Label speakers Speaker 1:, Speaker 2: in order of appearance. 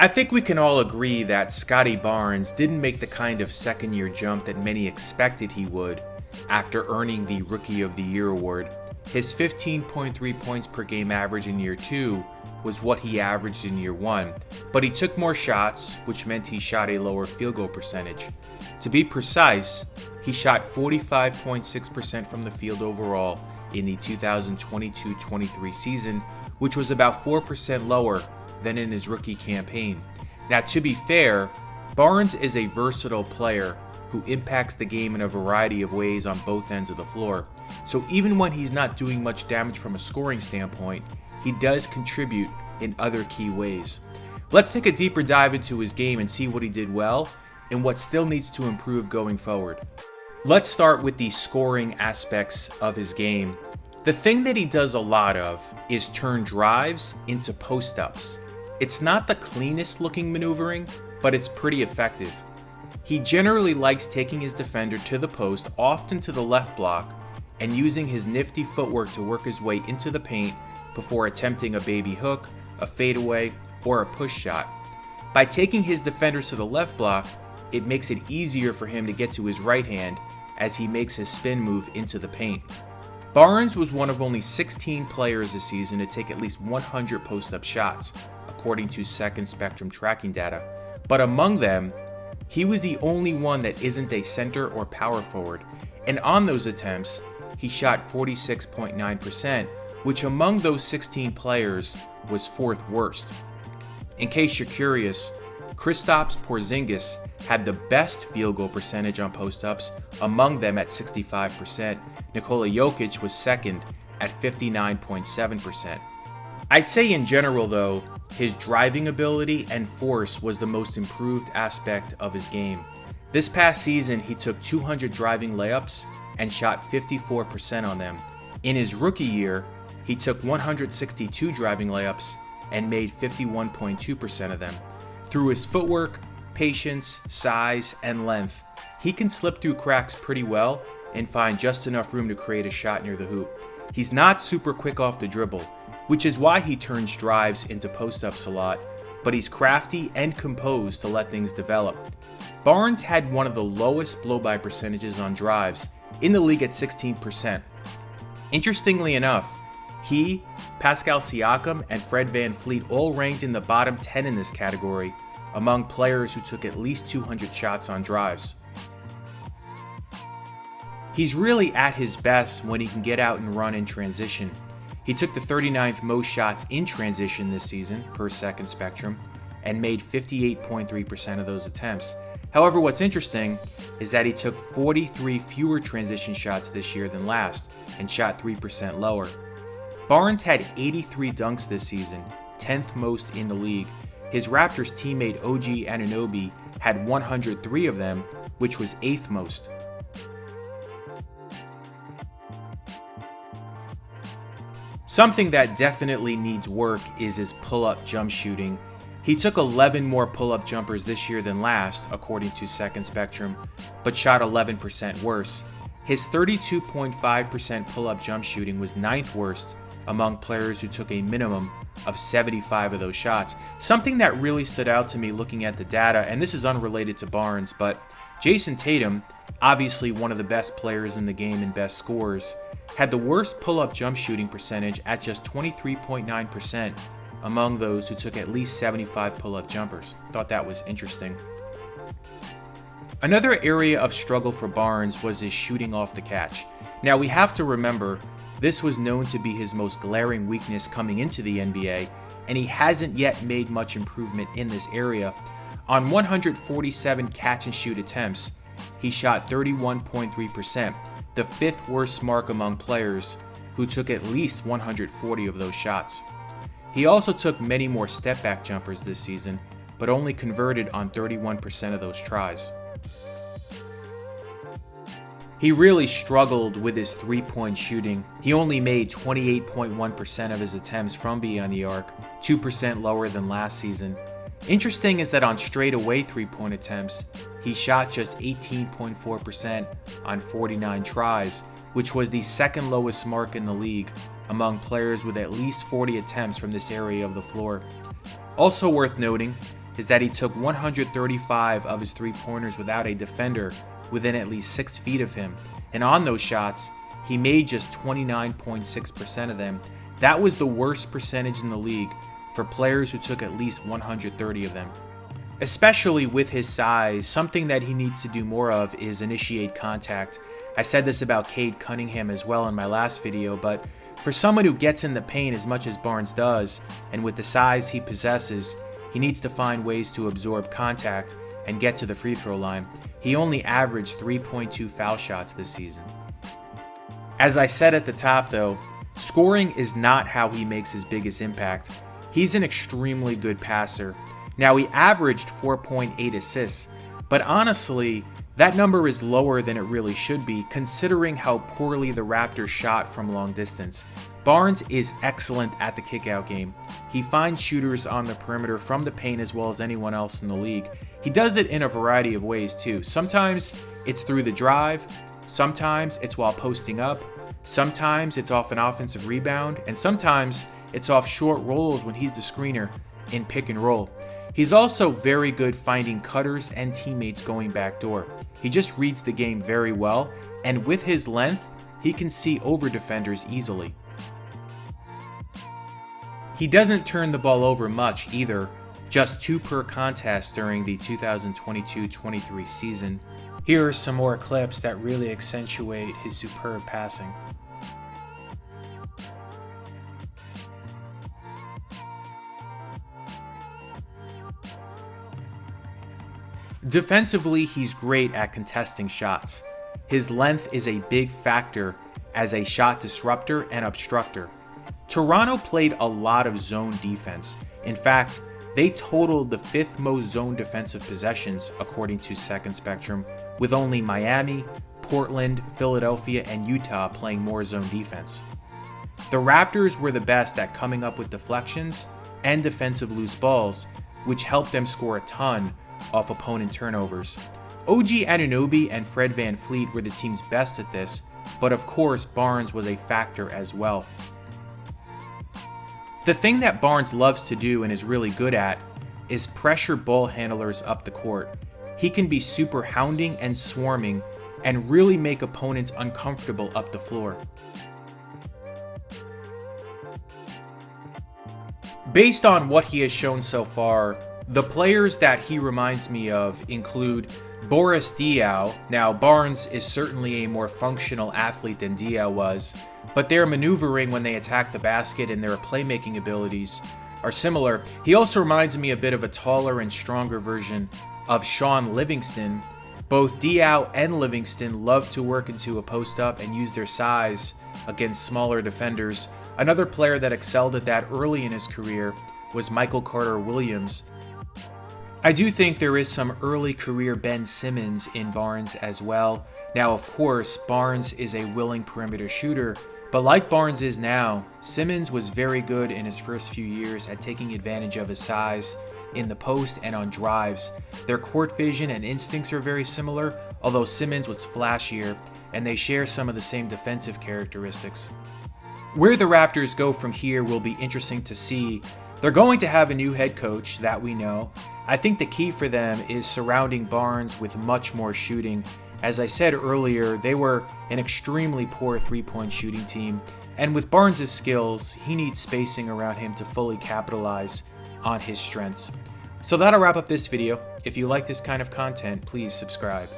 Speaker 1: I think we can all agree that Scottie Barnes didn't make the kind of second-year jump that many expected he would after earning the Rookie of the Year award. His 15.3 points per game average in year 2 was what he averaged in year 1, but he took more shots, which meant he shot a lower field goal percentage. To be precise, he shot 45.6% from the field overall in the 2022-23 season, which was about 4% lower than in his rookie campaign. Now, to be fair, Barnes is a versatile player who impacts the game in a variety of ways on both ends of the floor. So even when he's not doing much damage from a scoring standpoint, he does contribute in other key ways. Let's take a deeper dive into his game and see what he did well and what still needs to improve going forward. Let's start with the scoring aspects of his game. The thing that he does a lot of is turn drives into post-ups. It's not the cleanest looking maneuvering, but it's pretty effective. He generally likes taking his defender to the post, often to the left block, and using his nifty footwork to work his way into the paint before attempting a baby hook, a fadeaway, or a push shot. By taking his defenders to the left block, it makes it easier for him to get to his right hand as he makes his spin move into the paint. Barnes was one of only 16 players this season to take at least 100 post-up shots, according to Second Spectrum tracking data. But among them, he was the only one that isn't a center or power forward. And on those attempts, he shot 46.9%, which among those 16 players was 4th worst. In case you're curious, Kristaps Porzingis had the best field goal percentage on post-ups, among them at 65%. Nikola Jokic was second at 59.7%. I'd say in general though, his driving ability and force was the most improved aspect of his game. This past season, he took 200 driving layups and shot 54% on them. In his rookie year, he took 162 driving layups and made 51.2% of them. Through his footwork, patience, size, and length, he can slip through cracks pretty well and find just enough room to create a shot near the hoop. He's not super quick off the dribble, which is why he turns drives into post-ups a lot, but he's crafty and composed to let things develop. Barnes had one of the lowest blow-by percentages on drives in the league at 16%. Interestingly enough, he, Pascal Siakam, and Fred VanVleet all ranked in the bottom 10 in this category among players who took at least 200 shots on drives. He's really at his best when he can get out and run in transition. He took the 39th most shots in transition this season per Second Spectrum and made 58.3% of those attempts. However, what's interesting is that he took 43 fewer transition shots this year than last and shot 3% lower. Barnes had 83 dunks this season, 10th most in the league. His Raptors teammate OG Anunoby had 103 of them, which was 8th most. Something that definitely needs work is his pull-up jump shooting. He took 11 more pull-up jumpers this year than last, according to Second Spectrum, but shot 11% worse. His 32.5% pull-up jump shooting was 9th worst among players who took a minimum of 75 of those shots. Something that really stood out to me looking at the data, and this is unrelated to Barnes, but Jason Tatum, obviously one of the best players in the game and best scorers, had the worst pull-up jump shooting percentage at just 23.9% among those who took at least 75 pull-up jumpers. Thought that was interesting. Another area of struggle for Barnes was his shooting off the catch. Now we have to remember, this was known to be his most glaring weakness coming into the NBA, and he hasn't yet made much improvement in this area. On 147 catch and shoot attempts, he shot 31.3%, the 5th worst mark among players who took at least 140 of those shots. He also took many more step-back jumpers this season, but only converted on 31% of those tries. He really struggled with his three-point shooting. He only made 28.1% of his attempts from beyond the arc, 2% lower than last season. Interesting is that on straightaway three-point attempts, he shot just 18.4% on 49 tries, which was the second lowest mark in the league among players with at least 40 attempts from this area of the floor. Also worth noting is that he took 135 of his three-pointers without a defender within at least 6 feet of him. And on those shots, he made just 29.6% of them. That was the worst percentage in the league for players who took at least 130 of them. Especially with his size, something that he needs to do more of is initiate contact. I said this about Cade Cunningham as well in my last video, but for someone who gets in the paint as much as Barnes does, and with the size he possesses, he needs to find ways to absorb contact and get to the free throw line. He only averaged 3.2 foul shots this season. As I said at the top though, scoring is not how he makes his biggest impact. He's an extremely good passer. Now he averaged 4.8 assists, but honestly, that number is lower than it really should be considering how poorly the Raptors shot from long distance. Barnes is excellent at the kickout game. He finds shooters on the perimeter from the paint as well as anyone else in the league. He does it in a variety of ways too. Sometimes it's through the drive, sometimes it's while posting up, sometimes it's off an offensive rebound, and sometimes it's off short rolls when he's the screener in pick and roll. He's also very good finding cutters and teammates going backdoor. He just reads the game very well, and with his length, he can see over defenders easily. He doesn't turn the ball over much either, just 2 per contest during the 2022-23 season. Here are some more clips that really accentuate his superb passing. Defensively, he's great at contesting shots. His length is a big factor as a shot disruptor and obstructor. Toronto played a lot of zone defense. In fact, they totaled the 5th most zone defensive possessions according to Second Spectrum, with only Miami, Portland, Philadelphia, and Utah playing more zone defense. The Raptors were the best at coming up with deflections and defensive loose balls, which helped them score a ton off opponent turnovers. OG Anunoby and Fred VanVleet were the team's best at this, but of course Barnes was a factor as well. The thing that Barnes loves to do and is really good at is pressure ball handlers up the court. He can be super hounding and swarming and really make opponents uncomfortable up the floor. Based on what he has shown so far, the players that he reminds me of include Boris Diaw. Now, Barnes is certainly a more functional athlete than Diaw was, but their maneuvering when they attack the basket and their playmaking abilities are similar. He also reminds me a bit of a taller and stronger version of Sean Livingston. Both Diaw and Livingston love to work into a post-up and use their size against smaller defenders. Another player that excelled at that early in his career was Michael Carter-Williams. I do think there is some early career Ben Simmons in Barnes as well. Now, of course, Barnes is a willing perimeter shooter, but like Barnes is now, Simmons was very good in his first few years at taking advantage of his size in the post and on drives. Their court vision and instincts are very similar, although Simmons was flashier, and they share some of the same defensive characteristics. Where the Raptors go from here will be interesting to see. They're going to have a new head coach, that we know. I think the key for them is surrounding Barnes with much more shooting. As I said earlier, they were an extremely poor three-point shooting team, and with Barnes' skills, he needs spacing around him to fully capitalize on his strengths. So that'll wrap up this video. If you like this kind of content, please subscribe.